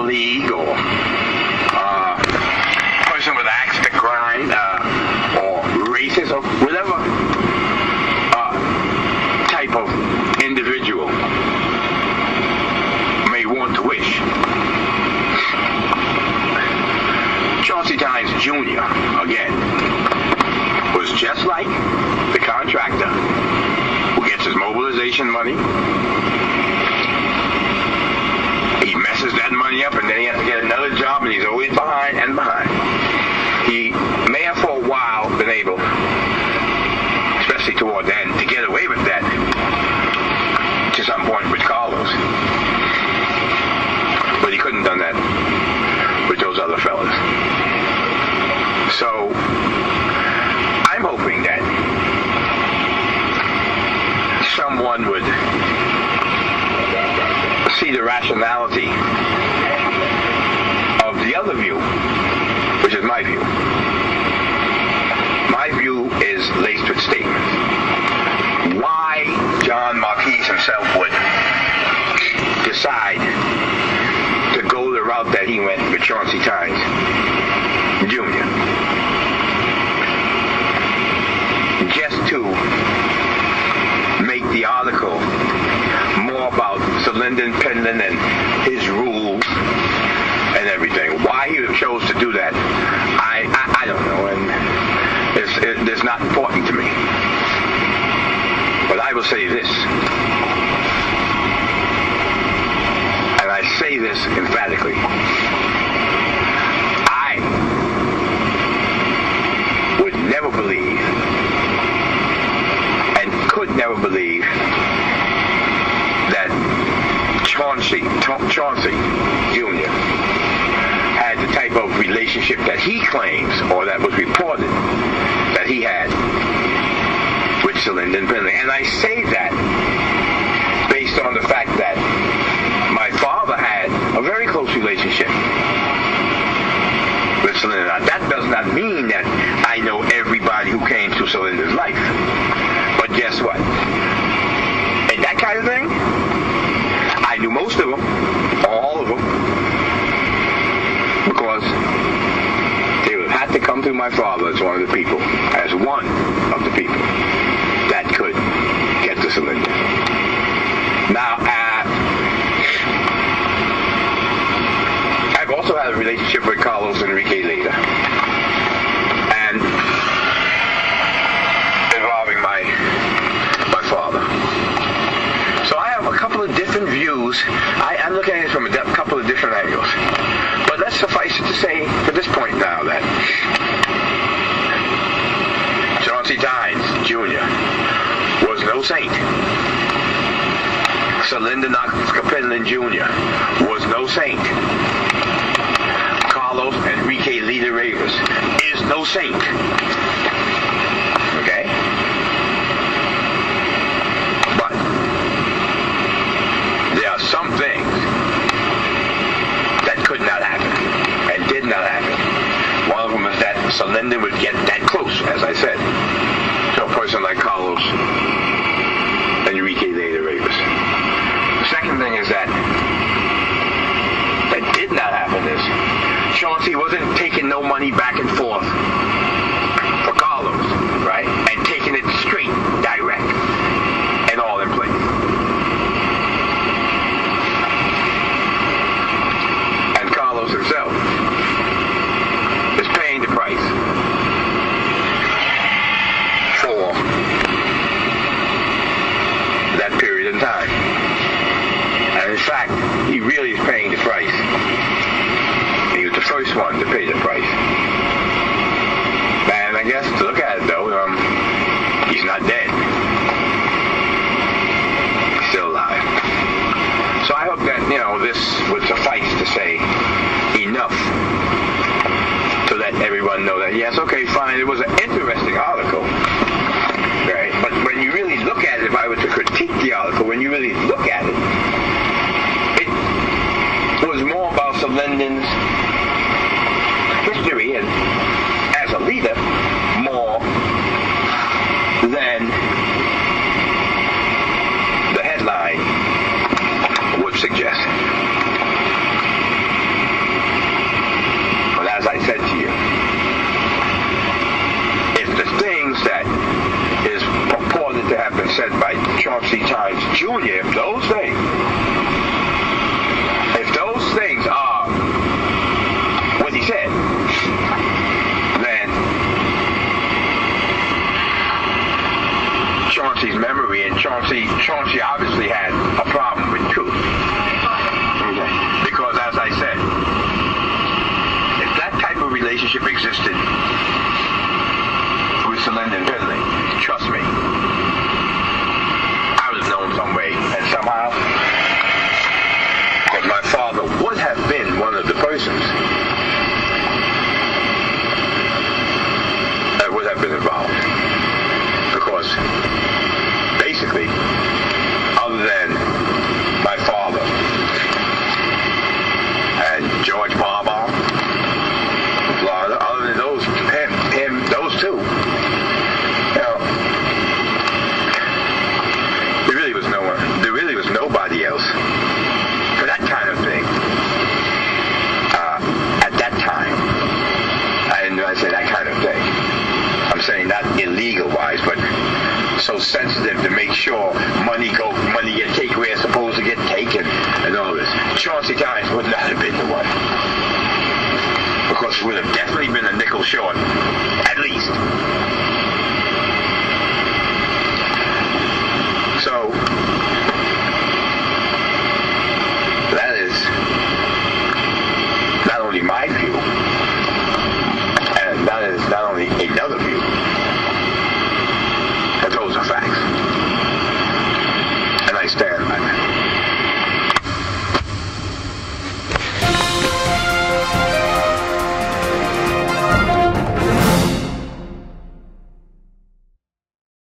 colleague or person with an axe to grind or racist or whatever type of individual may want to wish. Chauncey Tynes Jr., again, was just like the contractor who gets his mobilization money. He messes that money up and then he has to get another job and he's always behind and behind. He may have for a while been able, especially toward the end, to get away with that to some point with Carlos. But he couldn't have done that with those other fellas. So I'm hoping that someone would see the rationality of the other view, which is my view. My view is laced with statements. Why John Marquis himself would decide to go the route that he went with Chauncey Tynes Jr. just to make the article more about Sir Lyndon Penland and his rule and everything. Why he chose to do that, I don't know, and it's not important to me. But I will say this, and I say this emphatically. I would never believe and could never believe that Chauncey Jr. had the type of relationship that he claims, or that was reported that he had with Sir Lyndon Penland. And I say that based on the fact that my father had a very close relationship with Sir Lyndon. Now, that does not mean that I know everybody who came through Sir Lyndon's life. But guess what? And that kind of thing, I knew most of them, or all of them, because they would have had to come through my father as one of the people that could get to Sir Lyndon. Now, I've also had a relationship with Carlos Enrique later, and involving my father. So I have a couple of different views. I'm looking at it from a couple of different angles. But let's suffice it to say, to this point now, that Chauncey Tynes Jr. was no saint. Sir Lyndon Penland Jr. was no saint. Carlos Enrique Leda Rivas is no saint. Okay? But there are some things that could not happen and did not happen. One of them is that Sir Lyndon would get that close, as I said, to a person like Carlos Enrique Leda Rivas. The second thing is that did not happen is Chauncey wasn't taking no money back and forth for Carlos, right? And taking it straight, direct, and all in place. And Carlos himself is paying the price for that period of time. And in fact, he really is paying the price. He was the first one to pay the price. And I guess to look at it though, he's not dead. He's still alive. So I hope that, this would suffice to say enough to let everyone know that, yes, okay, fine, it was an interesting article. Right? But when you really look at it, if I were to critique the article, when you really look at it, it was more about Sir Lyndon's history and as a leader more than the headline would suggest. short.